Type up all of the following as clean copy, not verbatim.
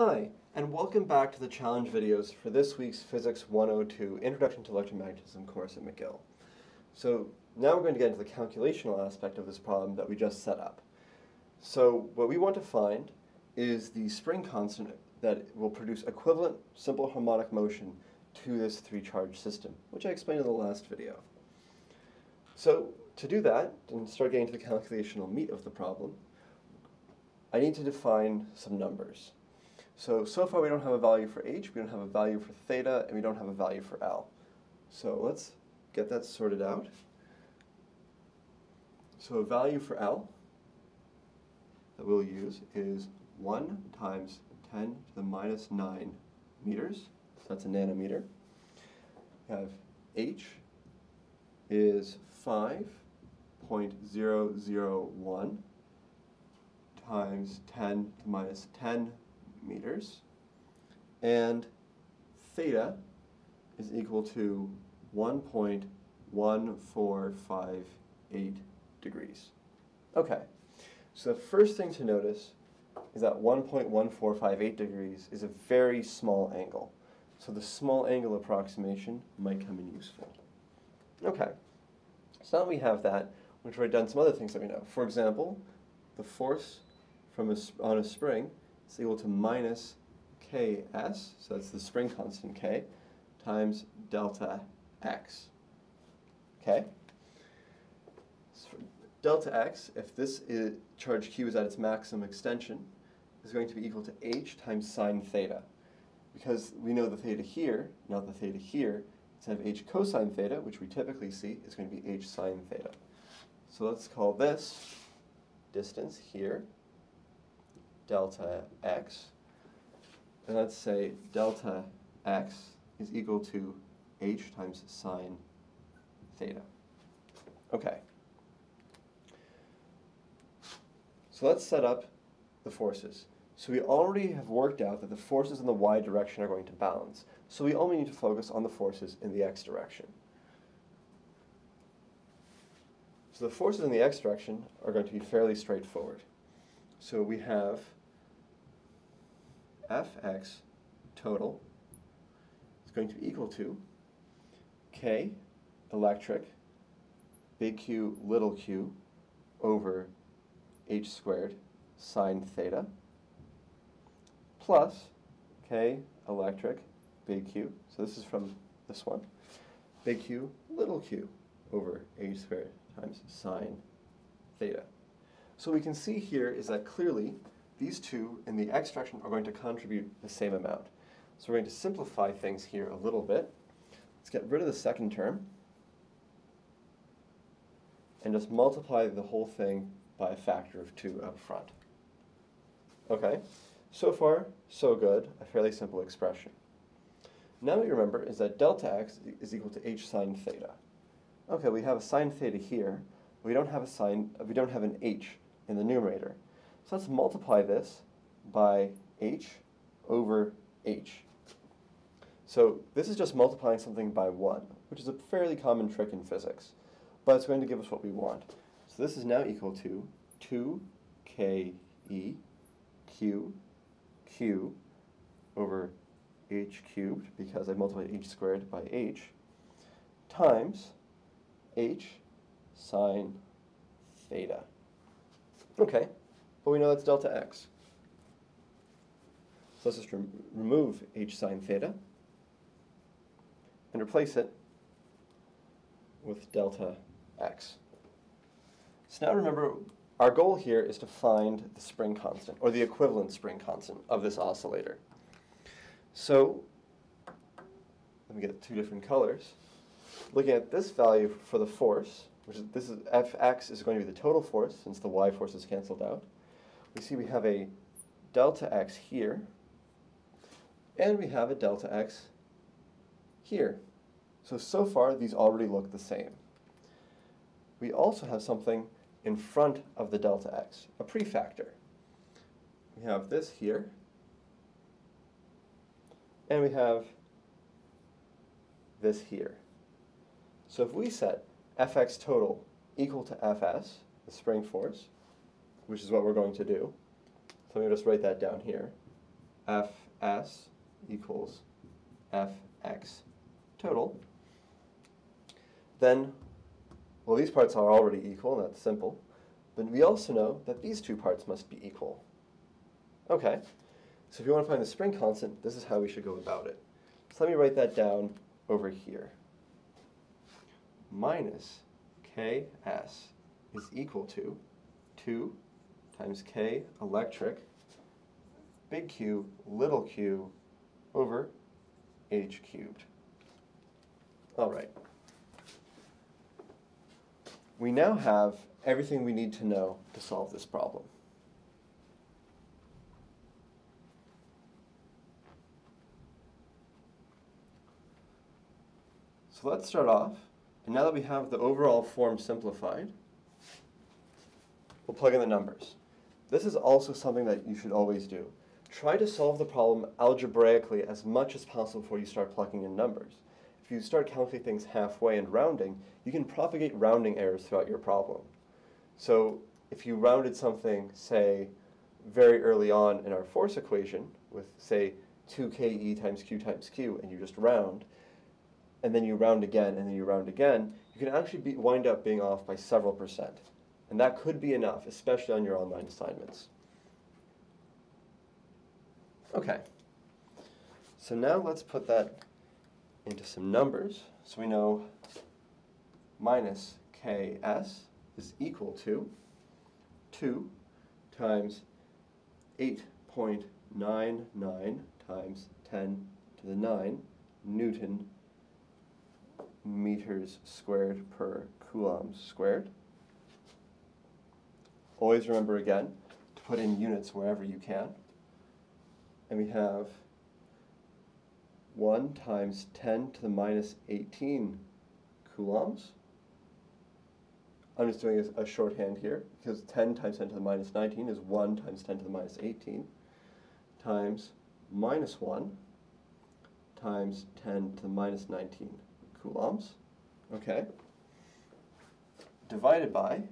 Hi, and welcome back to the challenge videos for this week's Physics 102 Introduction to Electromagnetism course at McGill. So now we're going to get into the calculational aspect of this problem that we just set up. So what we want to find is the spring constant that will produce equivalent simple harmonic motion to this three-charge system, which I explained in the last video. So to do that, and start getting to the calculational meat of the problem, I need to define some numbers. So far we don't have a value for h, we don't have a value for theta, and we don't have a value for L. So let's get that sorted out. So a value for L that we'll use is 1 times 10 to the minus 9 meters. So that's a nanometer. We have h is 5.001 times 10 to the minus 10 meters, and theta is equal to 1.1458 degrees. Okay, so the first thing to notice is that 1.1458 degrees is a very small angle. So the small angle approximation might come in useful. Okay, so now that we have that, we've already done some other things that we know. For example, the force on a spring is equal to minus Ks, so that's the spring constant K, times delta X. Okay? So delta X, if this charge Q is at its maximum extension, is going to be equal to h times sine theta. Because we know the theta here, not the theta here, instead of h cosine theta, which we typically see, is going to be h sine theta. So let's call this distance here delta x, and let's say delta x is equal to h times sine theta. Okay. So let's set up the forces. So we already have worked out that the forces in the y direction are going to balance. So we only need to focus on the forces in the x direction. So the forces in the x direction are going to be fairly straightforward. So we have Fx total is going to be equal to K electric big Q little q over h squared sine theta plus K electric big Q, so this is from this one, big Q little q over h squared times sine theta. So we can see here is that clearly these two in the x direction are going to contribute the same amount. So we're going to simplify things here a little bit. Let's get rid of the second term and just multiply the whole thing by a factor of 2 up front. Okay, so far so good, a fairly simple expression. Now what you remember is that delta x is equal to h sine theta. Okay, we have a sine theta here, but we don't have an h in the numerator. So let's multiply this by h over h. So this is just multiplying something by 1, which is a fairly common trick in physics, but it's going to give us what we want. So this is now equal to 2ke q over h cubed, because I multiplied h squared by h, times h sine theta. Okay, but we know that's delta x. So let's just remove h sine theta and replace it with delta x. So now remember, our goal here is to find the spring constant, or the equivalent spring constant of this oscillator. So let me get two different colors. Looking at this value for the force, Fx is going to be the total force, since the y force is canceled out. We see we have a delta x here, and we have a delta x here. So far, these already look the same. We also have something in front of the delta x, a prefactor. We have this here, and we have this here. So if we set Fx total equal to Fs, the spring force, which is what we're going to do, so let me just write that down here. Fs equals Fx total, then, well, these parts are already equal, and that's simple. But we also know that these two parts must be equal. Okay, so if you want to find the spring constant, this is how we should go about it. So let me write that down over here. Minus Ks is equal to 2 times K electric, big Q, little q, over h cubed. All right. We now have everything we need to know to solve this problem. So let's start off, and now that we have the overall form simplified, we'll plug in the numbers. This is also something that you should always do. Try to solve the problem algebraically as much as possible before you start plugging in numbers. If you start calculating things halfway and rounding, you can propagate rounding errors throughout your problem. So if you rounded something, say, very early on in our force equation with, say, 2ke times q, and you just round, and then you round again, and then you round again, you can actually wind up being off by several %. And that could be enough, especially on your online assignments. Okay, so now let's put that into some numbers. So we know minus Ks is equal to 2 times 8.99 times 10 to the 9 Newton meters squared per coulombs squared. Always remember again to put in units wherever you can. And we have 1 times 10 to the minus 18 coulombs. I'm just doing a shorthand here, because 10 times 10 to the minus 19 is 1 times 10 to the minus 18, times minus 1 times 10 to the minus 19 coulombs. Okay. Divided by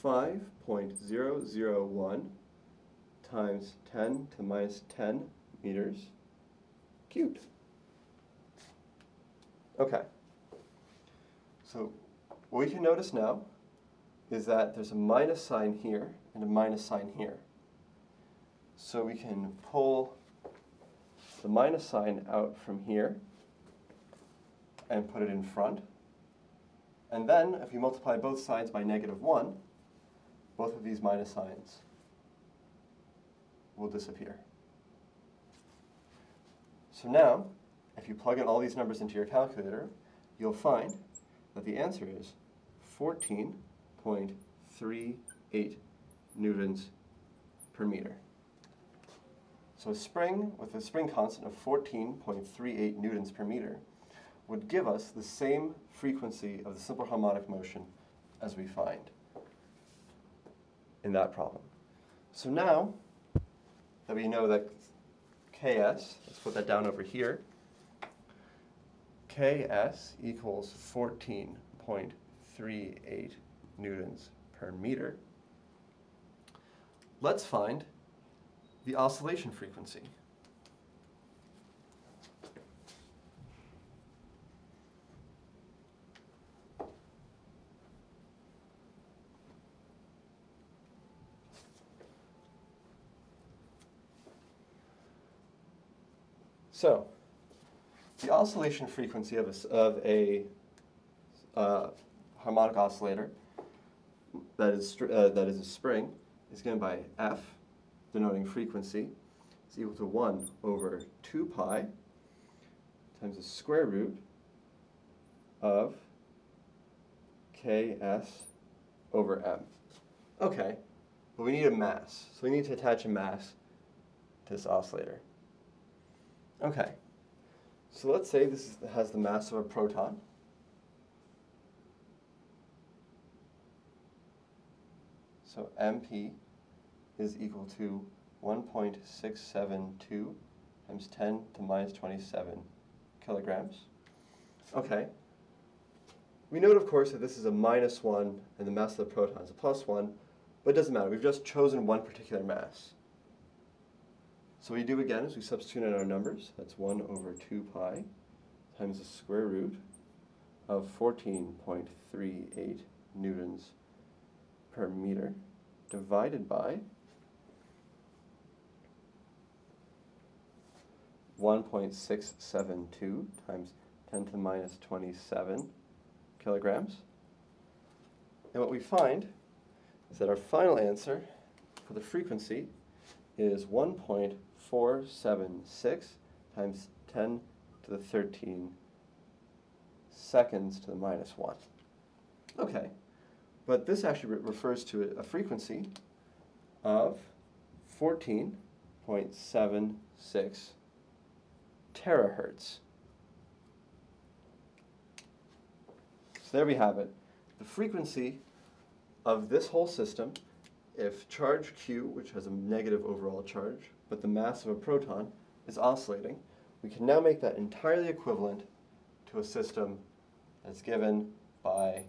5.001 times 10 to the minus 10 meters cubed. Okay. So what we can notice now is that there's a minus sign here and a minus sign here. So we can pull the minus sign out from here and put it in front. And then if we multiply both sides by -1, both of these minus signs will disappear. So now, if you plug in all these numbers into your calculator, you'll find that the answer is 14.38 newtons per meter. So a spring with a spring constant of 14.38 newtons per meter would give us the same frequency of the simple harmonic motion as we find in that problem. So now that we know that Ks, let's put that down over here, Ks equals 14.38 newtons per meter. Let's find the oscillation frequency. So, the oscillation frequency of a harmonic oscillator that is a spring is given by F, denoting frequency, is equal to 1 over 2 pi times the square root of Ks over m. Okay, but we need a mass, so we need to attach a mass to this oscillator. Okay, so let's say this has the mass of a proton. So MP is equal to 1.672 times 10 to the minus 27 kilograms. Okay. We note, of course, that this is a -1 and the mass of the proton is a +1. But it doesn't matter. We've just chosen one particular mass. So what we do again is we substitute in our numbers. That's 1 over 2 pi times the square root of 14.38 newtons per meter divided by 1.672 times 10 to the minus 27 kilograms. And what we find is that our final answer for the frequency is 1.476 times 10 to the 13 seconds to the minus 1. Okay, but this actually refers to a frequency of 14.76 terahertz. So there we have it. The frequency of this whole system, if charge Q, which has a negative overall charge, but the mass of a proton is oscillating, we can now make that entirely equivalent to a system that's given by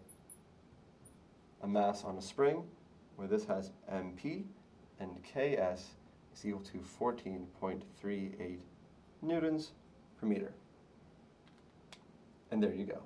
a mass on a spring, where this has MP and Ks is equal to 14.38 newtons per meter. And there you go.